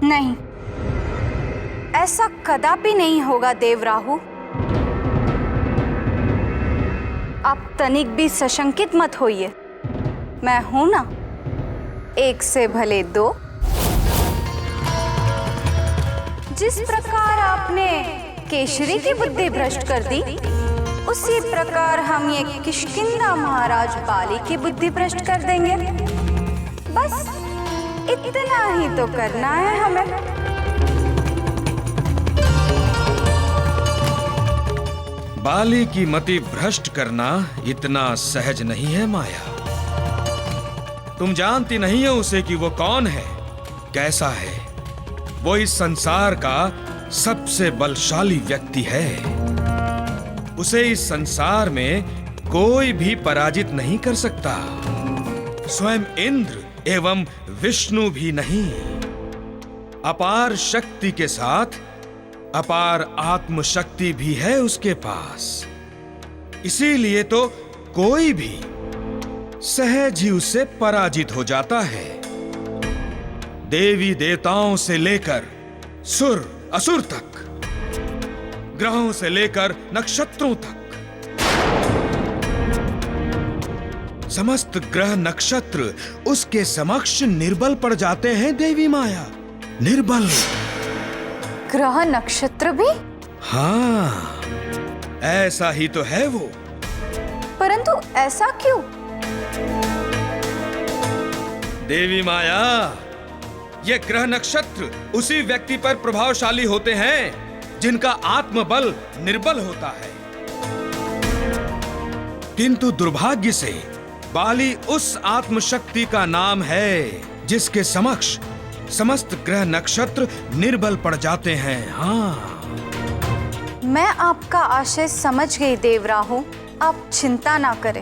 नहीं, ऐसा कदापि नहीं होगा देवराहु। आप तनिक भी सशंकित मत होइए। मैं हूं ना, एक से भले दो। जिस प्रकार आपने केशरी की बुद्धि भ्रष्ट कर दी, उसी प्रकार हम ये किष्किंधा महाराज बाली की बुद्धि भ्रष्ट कर देंगे। बस इतना ही तो करना है हमें। बाली की मति भ्रष्ट करना इतना सहज नहीं है माया। तुम जानती नहीं हो उसे कि वो कौन है, कैसा है। वो इस संसार का सबसे बलशाली व्यक्ति है। उसे इस संसार में कोई भी पराजित नहीं कर सकता। स्वयं इंद्र एवं विष्णु भी नहीं। अपार शक्ति के साथ अपार आत्मशक्ति भी है उसके पास। इसीलिए तो कोई भी सहज ही उससे पराजित हो जाता है। देवी देवताओं से लेकर सुर असुर तक, ग्रहों से लेकर नक्षत्रों तक, समस्त ग्रह नक्षत्र उसके समक्ष निर्बल पड़ जाते हैं। देवी माया निर्बल। ग्रह नक्षत्र भी? हाँ, ऐसा ही तो है वो। परंतु ऐसा क्यों? देवी माया, ये ग्रह नक्षत्र उसी व्यक्ति पर प्रभावशाली होते हैं जिनका आत्मबल निर्बल होता है। किंतु दुर्भाग्य से बाली उस आत्मशक्ति का नाम है जिसके समक्ष समस्त ग्रह नक्षत्र निर्बल पड़ जाते हैं। हाँ, मैं आपका आशय समझ गई देवराहु। आप चिंता ना करें।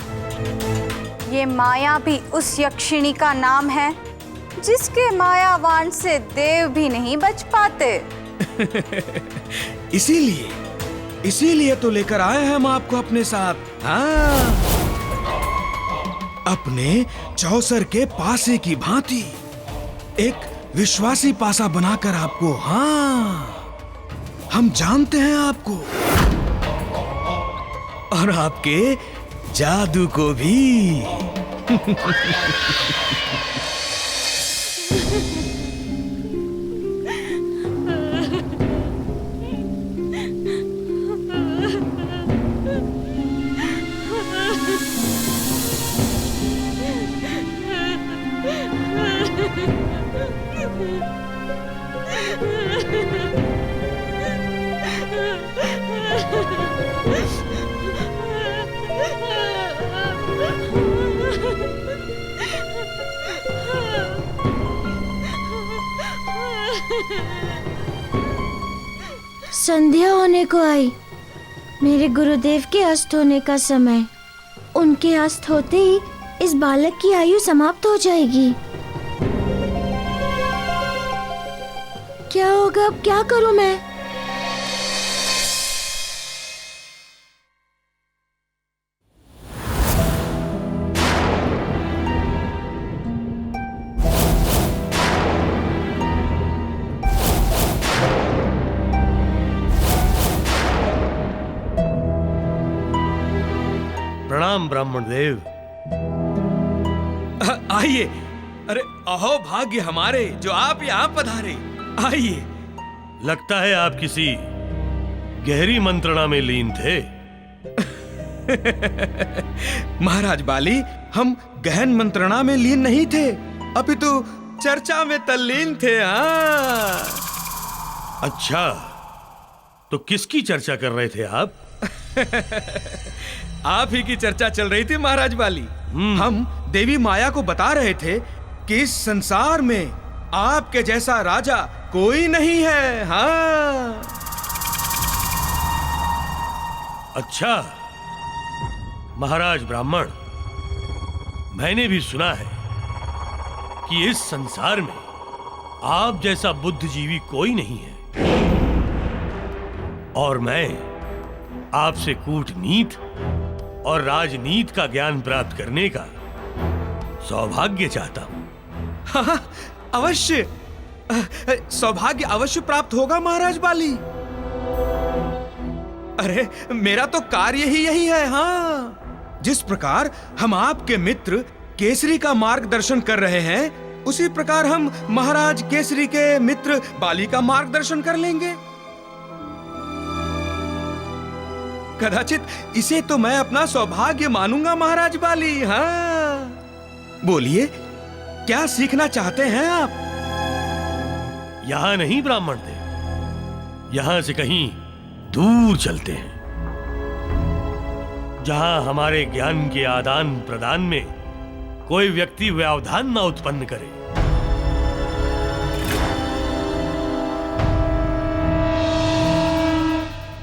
ये माया भी उस यक्षिणी का नाम है जिसके मायावान से देव भी नहीं बच पाते। इसीलिए तो लेकर आए हैं हम आपको अपने साथ। हाँ, अपने चौसर के पासे की भांति एक विश्वासी पासा बनाकर आपको। हाँ, हम जानते हैं आपको और आपके जादू को भी। संध्या होने को आई। मेरे गुरुदेव के अस्त होने का समय। उनके अस्त होते ही इस बालक की आयु समाप्त हो जाएगी। क्या होगा अब? क्या करूं मैं? प्रणाम ब्राह्मण देव। आइए। अरे अहो भाग्य हमारे जो आप यहाँ पधारे। आइए। लगता है आप किसी गहरी मंत्रणा में लीन थे। महाराज बाली, हम गहन मंत्रणा में लीन नहीं थे, अपितु चर्चा में तल्लीन थे। हाँ। अच्छा, तो किसकी चर्चा कर रहे थे आप? आप ही की चर्चा चल रही थी महाराज बाली। हम देवी माया को बता रहे थे कि इस संसार में आपके जैसा राजा कोई नहीं है। हाँ। अच्छा महाराज ब्राह्मण, मैंने भी सुना है कि इस संसार में आप जैसा बुद्धिजीवी कोई नहीं है, और मैं आपसे कूटनीति और राजनीति का ज्ञान प्राप्त करने का सौभाग्य चाहता हूं। हाँ, अवश्य सौभाग्य अवश्य प्राप्त होगा महाराज बाली। अरे मेरा तो कार्य ही यही है। हाँ, जिस प्रकार हम आपके मित्र केसरी का मार्गदर्शन कर रहे हैं, उसी प्रकार हम महाराज केसरी के मित्र बाली का मार्गदर्शन कर लेंगे। कदाचित इसे तो मैं अपना सौभाग्य मानूंगा महाराज बाली। हाँ, बोलिए, क्या सीखना चाहते हैं आप? यहां नहीं ब्राह्मण देव, यहां से कहीं दूर चलते हैं, जहां हमारे ज्ञान के आदान प्रदान में कोई व्यक्ति व्यवधान न उत्पन्न करे।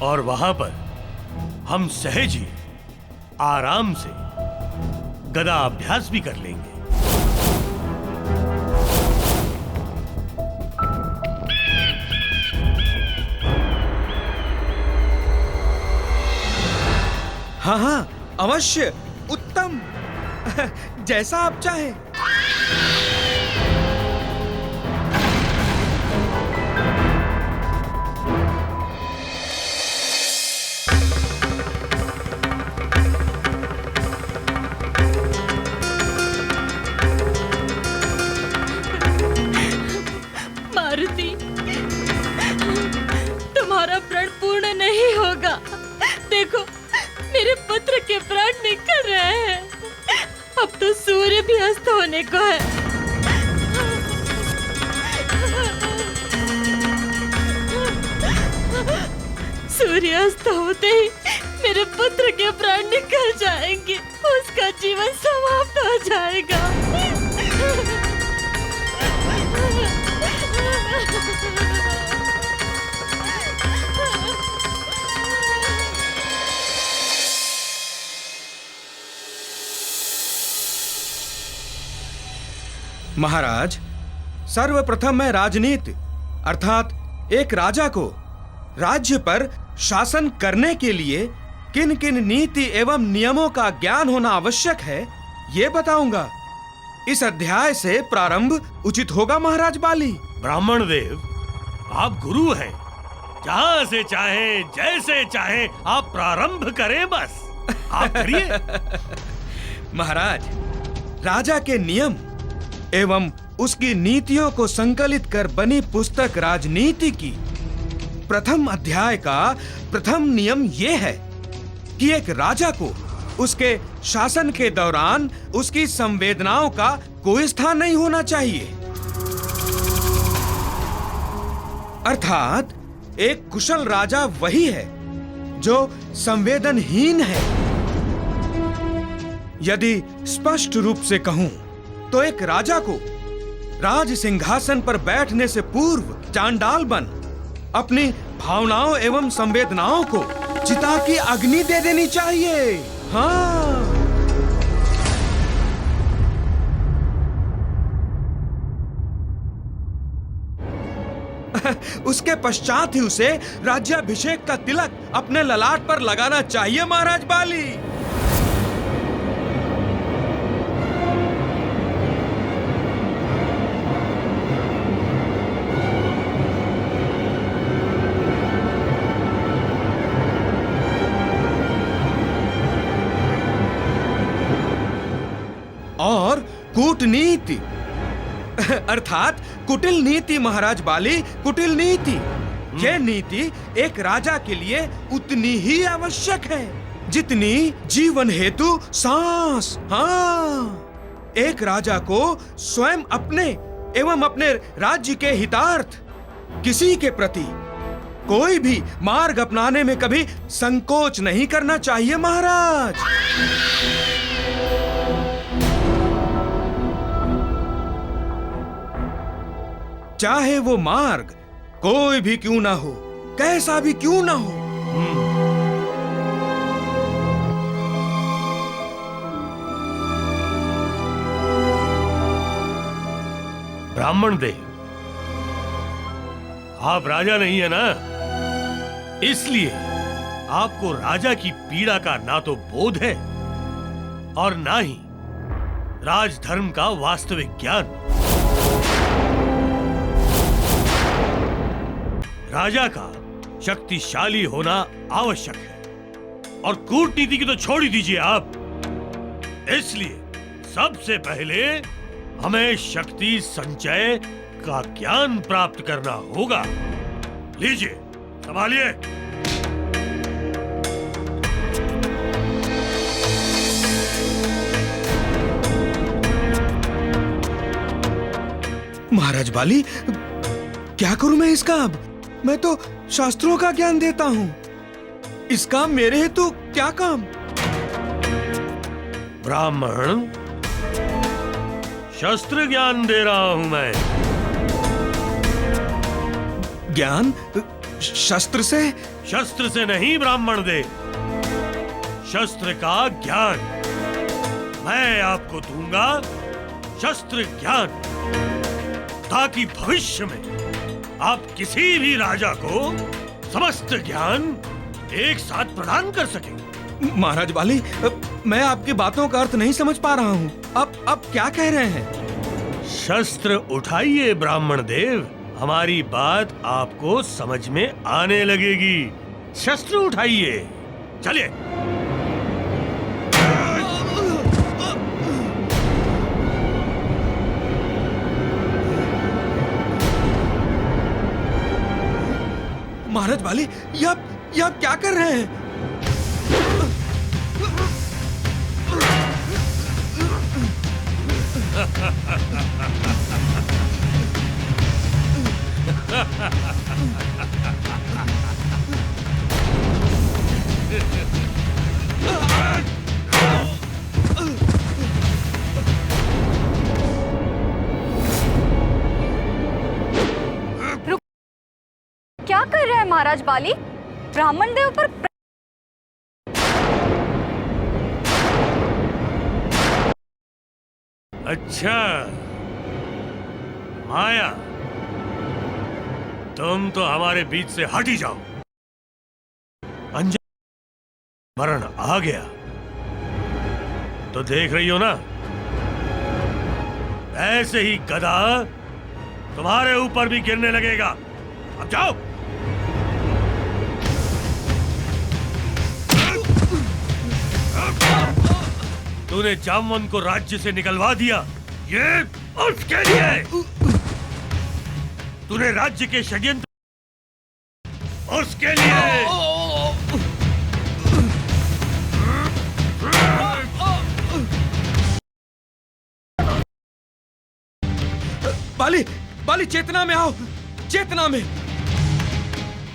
और वहां पर हम सहज ही आराम से गदा अभ्यास भी कर लेंगे। हाँ हाँ, अवश्य, उत्तम। जैसा आप चाहें। मारुति, तुम्हारा प्रण पूर्ण नहीं होगा। देखो, मेरे पुत्र के प्राण निकल रहे हैं। अब तो सूर्य भी अस्त होने को है। सूर्य अस्त होते ही मेरे पुत्र के प्राण निकल जाएंगे, उसका जीवन समाप्त हो जाएगा। महाराज, सर्वप्रथम मैं राजनीति अर्थात एक राजा को राज्य पर शासन करने के लिए किन किन नीति एवं नियमों का ज्ञान होना आवश्यक है, ये बताऊंगा। इस अध्याय से प्रारंभ उचित होगा महाराज बाली। ब्राह्मण देव, आप गुरु हैं, जहां से चाहे जैसे चाहे आप प्रारंभ करें, बस आप करिए। महाराज, राजा के नियम एवं उसकी नीतियों को संकलित कर बनी पुस्तक राजनीति की प्रथम अध्याय का प्रथम नियम यह है कि एक राजा को उसके शासन के दौरान उसकी संवेदनाओं का कोई स्थान नहीं होना चाहिए। अर्थात एक कुशल राजा वही है जो संवेदनहीन है। यदि स्पष्ट रूप से कहूं तो एक राजा को राज सिंहासन पर बैठने से पूर्व चांडाल बन अपनी भावनाओं एवं संवेदनाओं को चिता की अग्नि दे देनी चाहिए। हाँ, उसके पश्चात ही उसे राज्याभिषेक का तिलक अपने ललाट पर लगाना चाहिए महाराज बाली। और कूटनीति अर्थात कुटिल नीति महाराज बाली, कुटिल नीति। यह नीति एक राजा के लिए उतनी ही आवश्यक है जितनी जीवन हेतु सांस। हाँ, एक राजा को स्वयं अपने एवं अपने राज्य के हितार्थ किसी के प्रति कोई भी मार्ग अपनाने में कभी संकोच नहीं करना चाहिए महाराज। चाहे वो मार्ग कोई भी क्यों ना हो, कैसा भी क्यों ना हो। ब्राह्मण देव, आप राजा नहीं है ना, इसलिए आपको राजा की पीड़ा का ना तो बोध है और ना ही राजधर्म का वास्तविक ज्ञान। राजा का शक्तिशाली होना आवश्यक है और कूटनीति की तो छोड़ ही दीजिए आप। इसलिए सबसे पहले हमें शक्ति संचय का ज्ञान प्राप्त करना होगा। लीजिए, संभालिए। महाराज बाली, क्या करूं मैं इसका अब? मैं तो शास्त्रों का ज्ञान देता हूं, इसका मेरे हेतु क्या काम? ब्राह्मण, शस्त्र ज्ञान दे रहा हूं मैं। ज्ञान? शस्त्र से? शस्त्र से नहीं ब्राह्मण दे, शस्त्र का ज्ञान मैं आपको दूंगा। शस्त्र ज्ञान, ताकि भविष्य में आप किसी भी राजा को समस्त ज्ञान एक साथ प्रदान कर सकें। महाराज बाली, मैं आपकी बातों का अर्थ नहीं समझ पा रहा हूँ। आप क्या कह रहे हैं? शस्त्र उठाइए ब्राह्मण देव, हमारी बात आपको समझ में आने लगेगी। शस्त्र उठाइए, चलिए। महाराज बाली, ये आप क्या कर रहे हैं? क्या कर रहे हैं महाराज बाली? ब्राह्मण देव पर अच्छा माया, तुम तो हमारे बीच से हट ही जाओ। अंजन मरण आ गया तो देख रही हो ना, ऐसे ही गधा तुम्हारे ऊपर भी गिरने लगेगा। अब जाओ। तूने जामवन को राज्य से निकलवा दिया, ये उसके लिए। तूने राज्य के षड्यंत्र, उसके लिए। बाली, चेतना में आओ, चेतना में।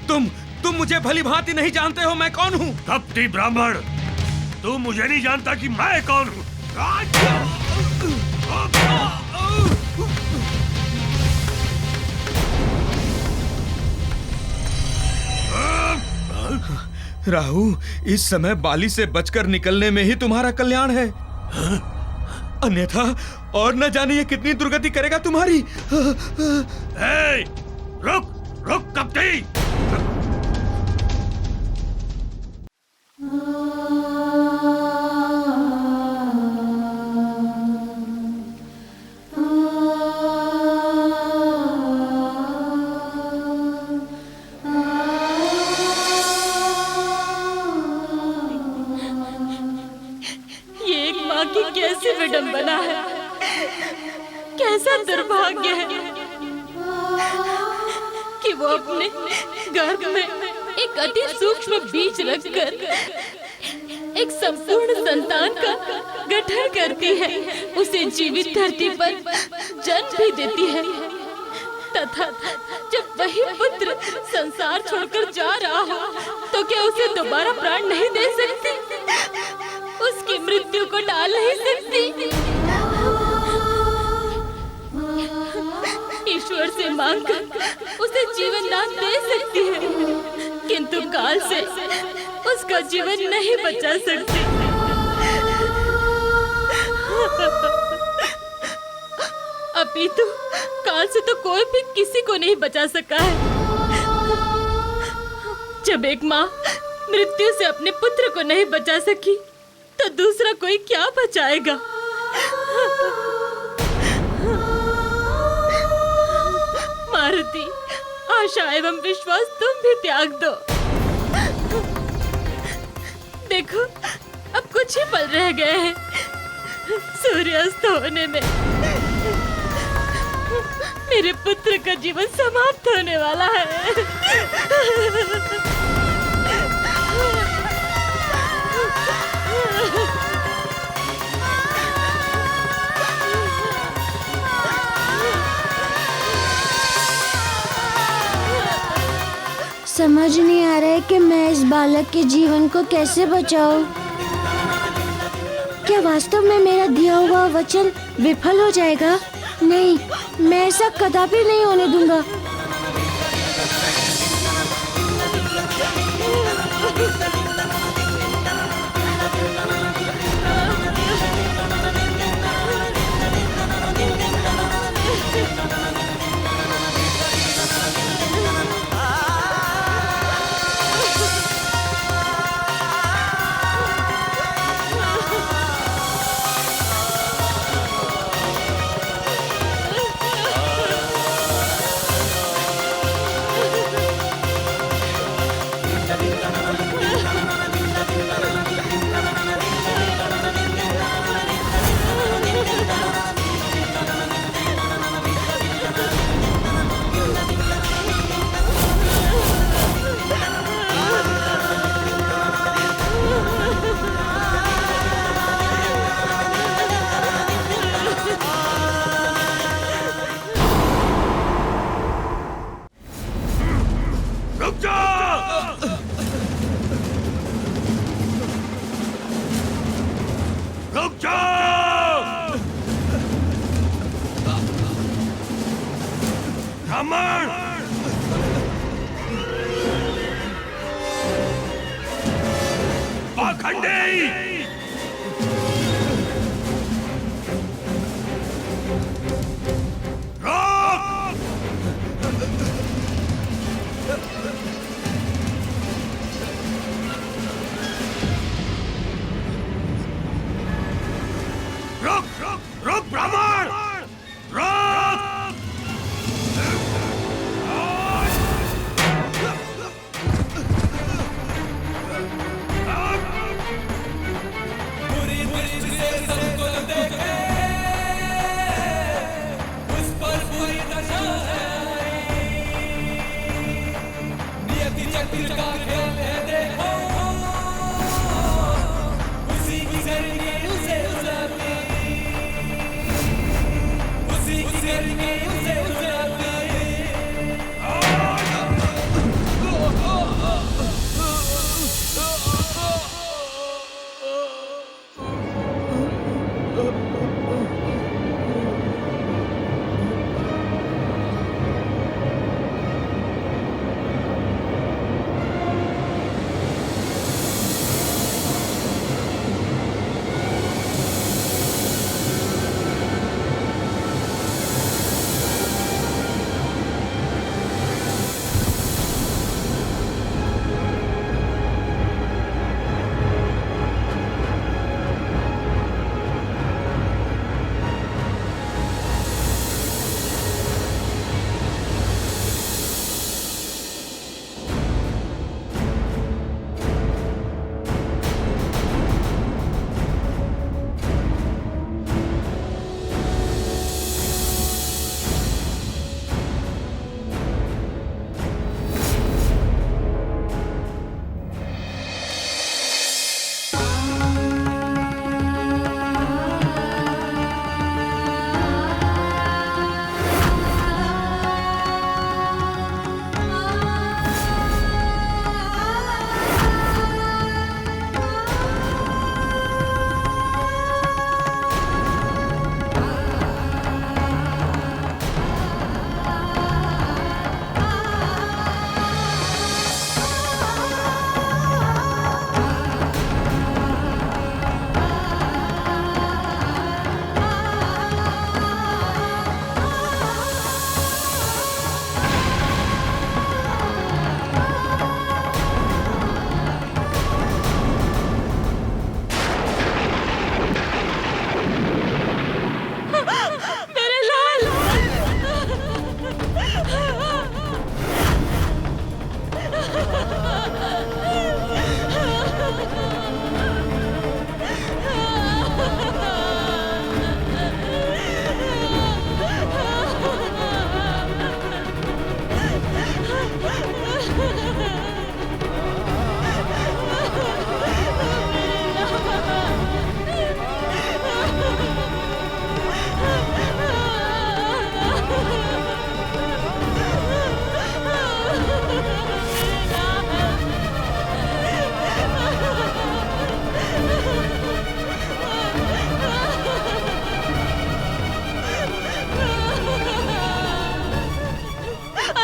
तुम मुझे भली भांति नहीं जानते हो मैं कौन हूँ। कपटी ब्राह्मण, तू मुझे नहीं जानता कि मैं कौन हूँ। राहु, इस समय बाली से बचकर निकलने में ही तुम्हारा कल्याण है, अन्यथा और न जाने ये कितनी दुर्गति करेगा तुम्हारी। रुक कपटी। ये एक माँ की कैसी विडंबना है, कैसा दुर्भाग्य है कि वो अपने गर्भ में एक अति सूक्ष्म बीज रखकर एक संपूर्ण संतान का गठन करती है, उसे जीवित धरती पर जन्म भी देती है, तथा जब वही पुत्र संसार छोड़कर जा रहा हो तो क्या उसे दोबारा प्राण नहीं दे सकती, उसकी मृत्यु को टाल नहीं सकती। ईश्वर से मांगकर उसे जीवन दान दे सकती है, किंतु काल से उसका जीवन नहीं बचा सकती। अपितु काल से तो कोई भी किसी को नहीं बचा सका है। जब एक माँ मृत्यु से अपने पुत्र को नहीं बचा सकी तो दूसरा कोई क्या बचाएगा। मारुति, आशा एवं विश्वास तुम भी त्याग दो। देखो, अब कुछ ही पल रह गए हैं सूर्यास्त होने में। मेरे पुत्र का जीवन समाप्त होने वाला है। समझ नहीं आ रहा है कि मैं इस बालक के जीवन को कैसे बचाऊं। क्या वास्तव में मेरा दिया हुआ वचन विफल हो जाएगा? नहीं, मैं ऐसा कदापि नहीं होने दूंगा। रुक जाओ! रुक जाओ! ब्राह्मण! पाखंडी! रुक ब्राह्मण! रुक!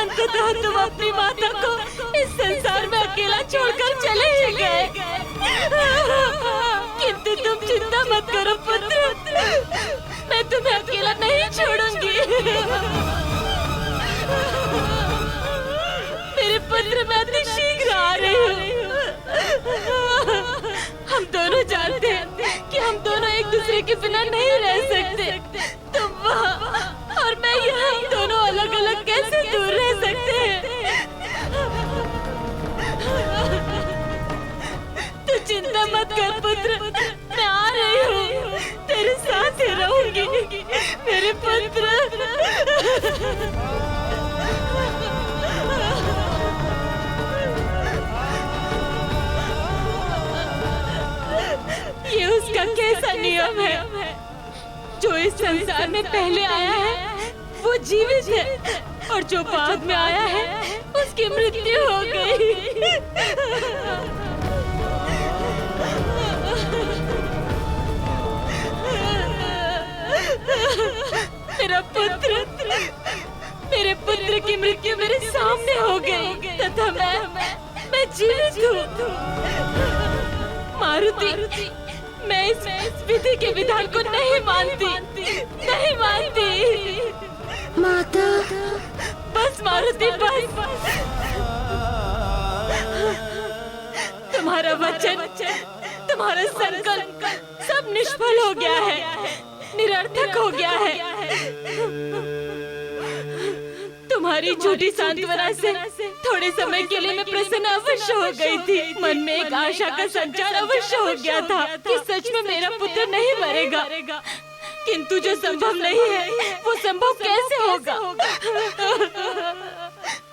अंततः तुम अपनी माता को इस संसार में अकेला छोड़कर चले ही गए। किंतु तुम चिंता मत करो पुत्र, मैं तुम्हें अकेला नहीं छोड़ूंगी। मेरे पुत्र, मैं अति शीघ्र आ रही हूँ। हम दोनों जानते हैं कि हम दोनों एक दूसरे के बिना नहीं रह सकते। तुम वहाँ और मैं यहाँ, हम दोनों अलग अलग कैसे दूर रह सकते हैं? तू चिंता मत कर पुत्र, मैं आ रही हूँ, तेरे साथ ही रहूंगी मेरे पुत्र। ये उसका कैसा नियम है? जो इस संसार में पहले आया है वो जीवित है, और जो बाद में आया है उसकी मृत्यु हो गई। मेरा पुत्र, मेरे पुत्र की मृत्यु मेरे सामने हो गई तथा मैं जीवित हूँ। मारुति, मैं इस विधि के विधान को नहीं मानती। माता, बस मारुति, बस। तुम्हारा वचन, तुम्हारा संकल्प सब निष्फल हो गया है, निरर्थक हो गया है। तुम्हारी झूठी सांत्वना से थोड़े समय के लिए मैं प्रसन्न अवश्य हो गई थी। मन में एक आशा का संचार अवश्य हो गया था कि सच में मेरा पुत्र नहीं मरेगा। किंतु जो संभव नहीं है वो संभव कैसे होगा?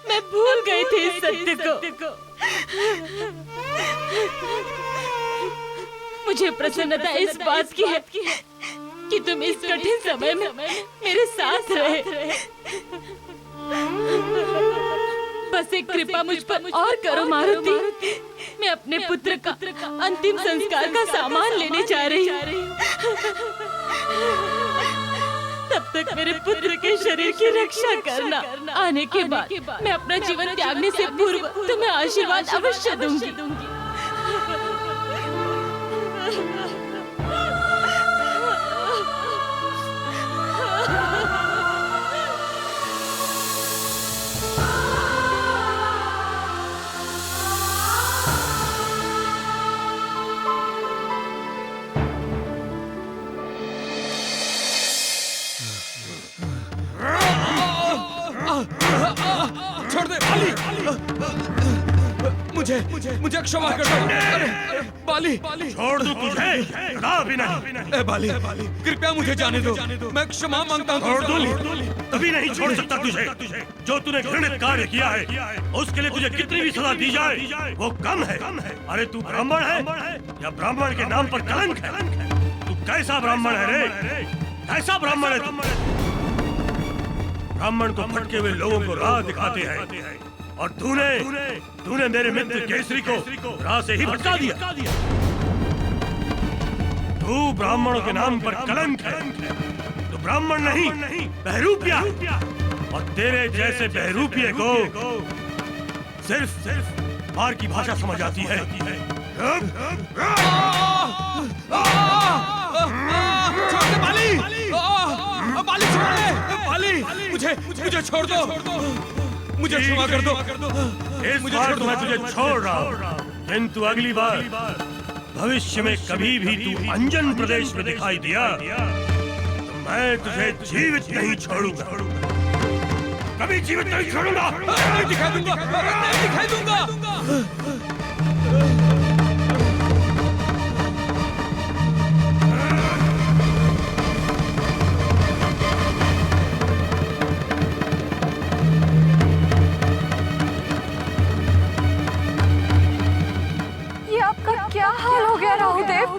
मैं भूल गई थी इस सत्य को। मुझे प्रसन्नता इस बात की है कि तुम इस कठिन समय में मेरे साथ रहे। बस एक कृपा मुझ पर और करो मारुति। मैं अपने पुत्र का अंतिम संस्कार का सामान लेने जा रही हूँ। तब तक मेरे पुत्र के शरीर की रक्षा करना। आने के बाद मैं अपना जीवन त्यागने से पूर्व तुम्हें आशीर्वाद अवश्य दूंगी। छोड़ दे मुझे क्षमा कर दो। अरे बाली, छोड़ दो तुझे, कभी नहीं। बाली, कृपया मुझे जाने दो, मैं क्षमा मांगता हूँ। छोड़ दो, तभी नहीं छोड़ सकता तुझे। जो तूने घृणित कार्य किया है उसके लिए तुझे कितनी भी सजा दी जाए वो कम है। अरे तू ब्राह्मण है या ब्राह्मण के नाम पर कलंक है? तू कैसा ब्राह्मण है रे? कैसा ब्राह्मण है? ब्राह्मण को भटके हुए लोगों को राह दिखाते हैं, और तूने मेरे मित्र केसरी को राह से ही भटका दिया। तू ब्राह्मणों के नाम पर कलंक है। तू ब्राह्मण नहीं, बहरूपिया। और तेरे जैसे बहरूपिये को सिर्फ मार की भाषा समझ आती है। मुझे छोड़ दो, मुझे क्षमा कर दो। इस बार तो मैं तुझे छोड़ रहा हूँ, किंतु अगली बार भविष्य में कभी भी तू अंजन प्रदेश में दिखाई दिया तो मैं तुझे जीवित नहीं छोड़ूंगा। कभी जीवित नहीं छोड़ूंगा। नहीं दिखाई दूंगा। क्या हाल हो गया राहुदेव?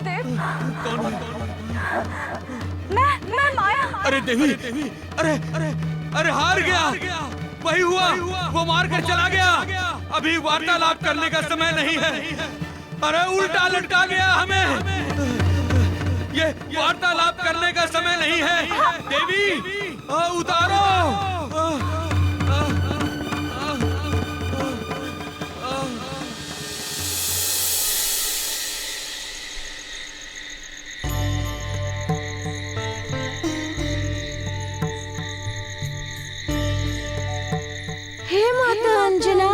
मैं माया। अरे देवी, अरे हार गया। वही हुआ, वो मार कर चला गया। अभी वार्तालाप करने का समय नहीं है। अरे उल्टा लटका गया हमें। ये वार्तालाप करने का समय नहीं है। देवी उतारो। माता अंजना।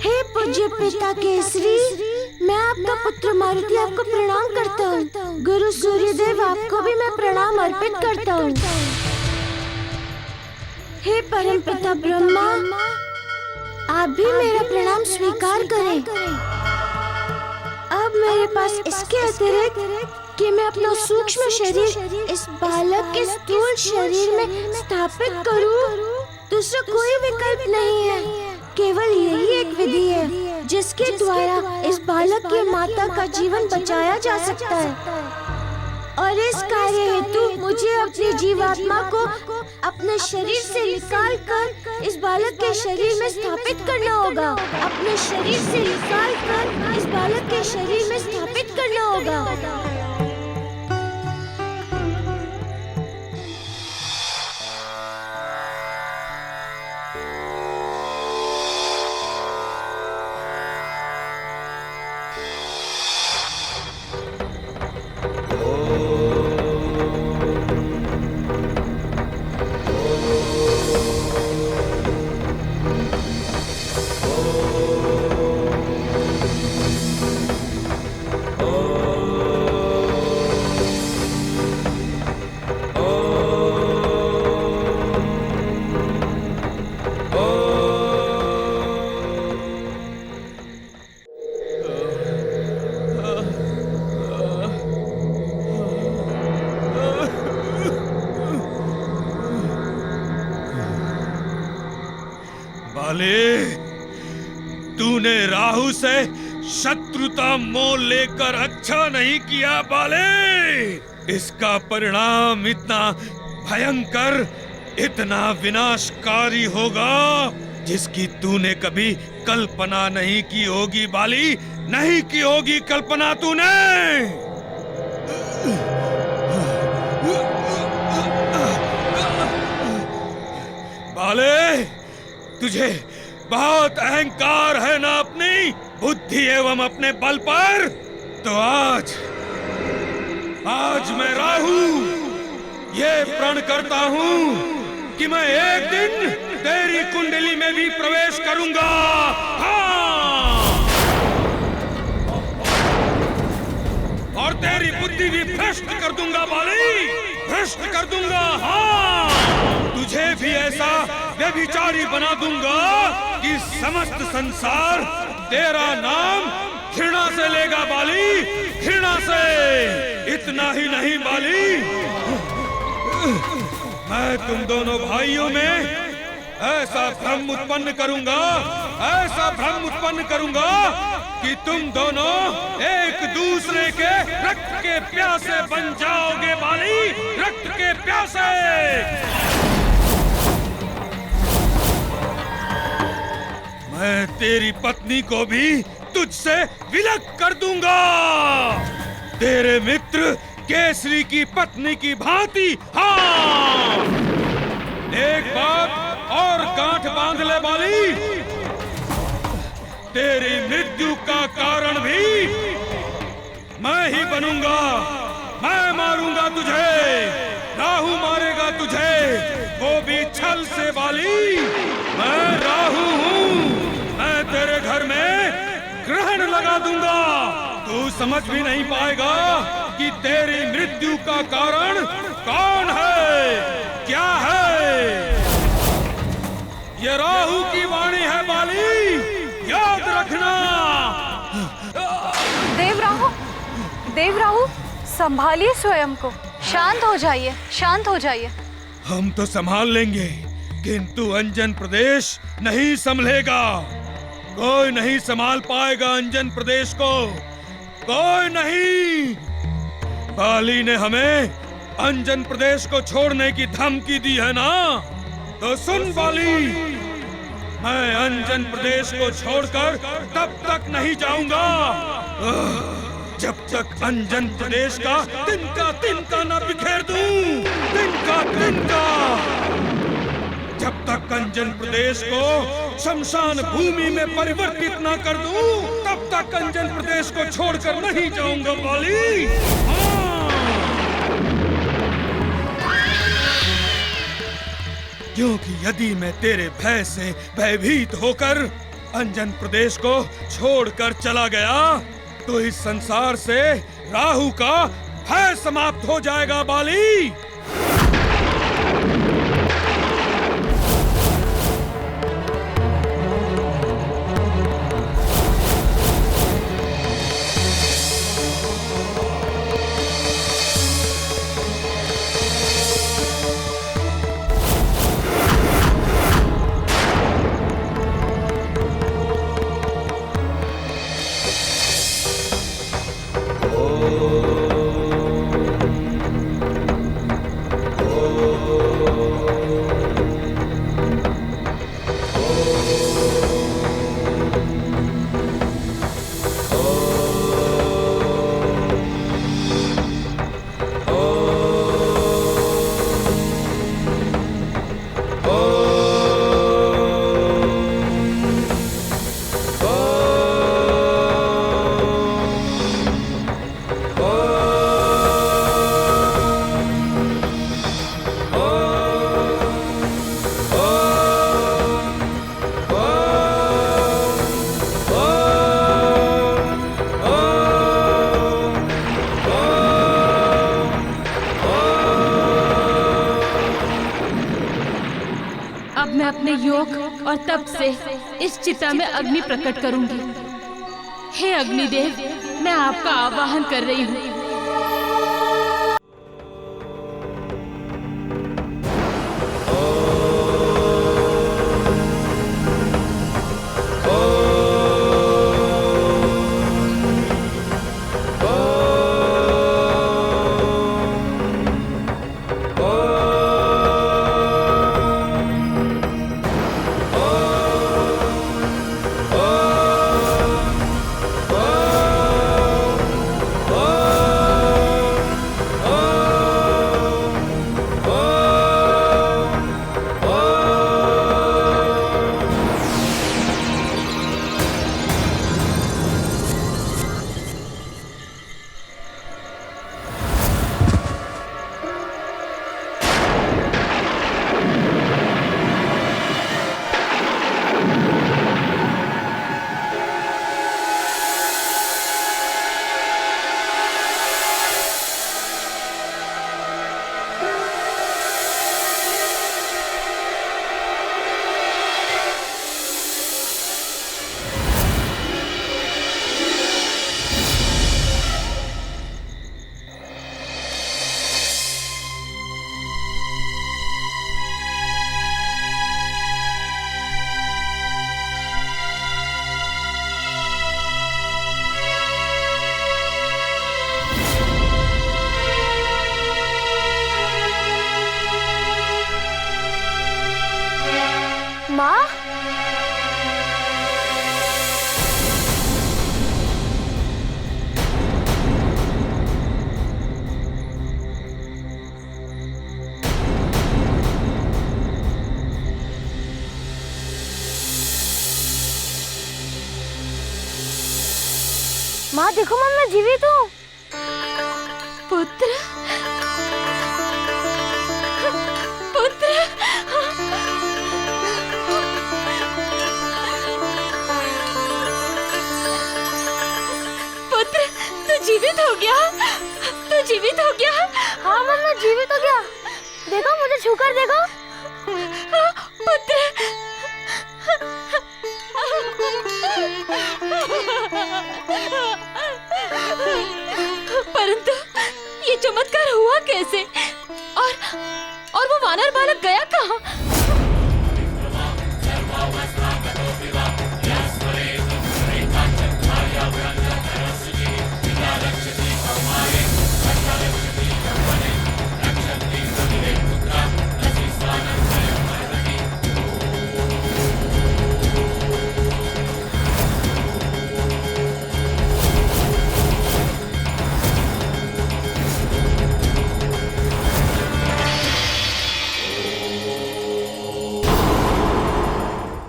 हे पूज्य पिता केसरी, मैं आपका पुत्र मारुति आपको प्रणाम करता हूँ। गुरु सूर्यदेव आपको भी मैं प्रणाम अर्पित करता हूँ। हे परम पिता ब्रह्मा, आप भी मेरा प्रणाम स्वीकार करें। अब मेरे पास इसके अतिरिक्त कि मैं अपना सूक्ष्म शरीर इस बालक के स्थूल शरीर में स्थापित करूं, दूसरा कोई विकल्प नहीं है। केवल यही एक विधि है जिसके द्वारा इस बालक की माता का जीवन बचाया जा सकता है। और इस कार्य हेतु मुझे अपनी जीवात्मा को अपने शरीर से निकालकर इस बालक के शरीर में स्थापित करना होगा। अपने शरीर से निकालकर इस बालक के शरीर में स्थापित करना होगा। तूने राहु से शत्रुता मोल लेकर अच्छा नहीं किया बाले। इसका परिणाम इतना भयंकर, इतना विनाशकारी होगा जिसकी तूने कभी कल्पना नहीं की होगी बाली, नहीं की होगी कल्पना तूने। बाले, तुझे बहुत अहंकार है ना अपनी बुद्धि एवं अपने बल पर। तो आज मैं राहु ये प्रण करता हूँ कि मैं एक दिन तेरी कुंडली में भी प्रवेश करूंगा। हाँ, और तेरी बुद्धि भी भ्रष्ट कर दूंगा बाली, भ्रष्ट कर दूंगा। हाँ, तुझे भी ऐसा व्यभिचारी बना दूंगा कि समस्त संसार तेरा नाम घृणा से लेगा बाली, घृणा से। इतना ही नहीं बाली, मैं तुम दोनों भाइयों में ऐसा भ्रम उत्पन्न करूंगा, ऐसा भ्रम उत्पन्न करूंगा कि तुम दोनों एक दूसरे के रक्त के प्यासे बन जाओगे बाली, रक्त के प्यासे। मैं तेरी पत्नी को भी तुझसे विलग कर दूंगा, तेरे मित्र केसरी की पत्नी की भांति। हाँ, एक बात और गांठ बांध ले बाली, तेरी मृत्यु का कारण भी मैं ही बनूंगा। मैं मारूंगा तुझे, राहु मारेगा तुझे, वो भी छल से बाली। मैं राहु हूँ, मैं तेरे घर में ग्रहण लगा दूंगा। तू समझ भी नहीं पाएगा कि तेरी मृत्यु का कारण कौन है, क्या है। ये राहु की वाणी है बाली, याद रखना। देव राहु, संभालिए स्वयं को, शांत हो जाइए, शांत हो जाइए। हम तो संभाल लेंगे, किंतु अंजन प्रदेश नहीं संभलेगा। कोई नहीं संभाल पाएगा अंजन प्रदेश को, कोई नहीं। बाली ने हमें अंजन प्रदेश को छोड़ने की धमकी दी है ना, तो सुन बाली, मैं अंजन प्रदेश को छोड़कर तब तक नहीं जाऊंगा जब तक अंजन प्रदेश का तिनका तिनका न बिखेर दूं, तिनका तिनका। जब तक अंजन प्रदेश को शमशान भूमि में परिवर्तित न कर दूं, तब तक अंजन प्रदेश को छोड़कर नहीं जाऊंगा बाली। क्योंकि यदि मैं तेरे भय से भयभीत होकर अंजन प्रदेश को छोड़कर चला गया तो इस संसार से राहु का भय समाप्त हो जाएगा बाली। अपने योग और तप से इस चिता में अग्नि प्रकट करूंगी। हे अग्निदेव, मैं आपका आवाहन कर रही हूँ। माँ, माँ देखो, मैं जीवित हूँ। पुत्र, पुत्र, पुत्र, तू जीवित हो गया? तू जीवित हो गया? हाँ माँ, मैं जीवित हो गया। देखो, मुझे छूकर देखो। पुत्र, परंतु ये चमत्कार हुआ कैसे? और वो वानर बालक गया कहाँ?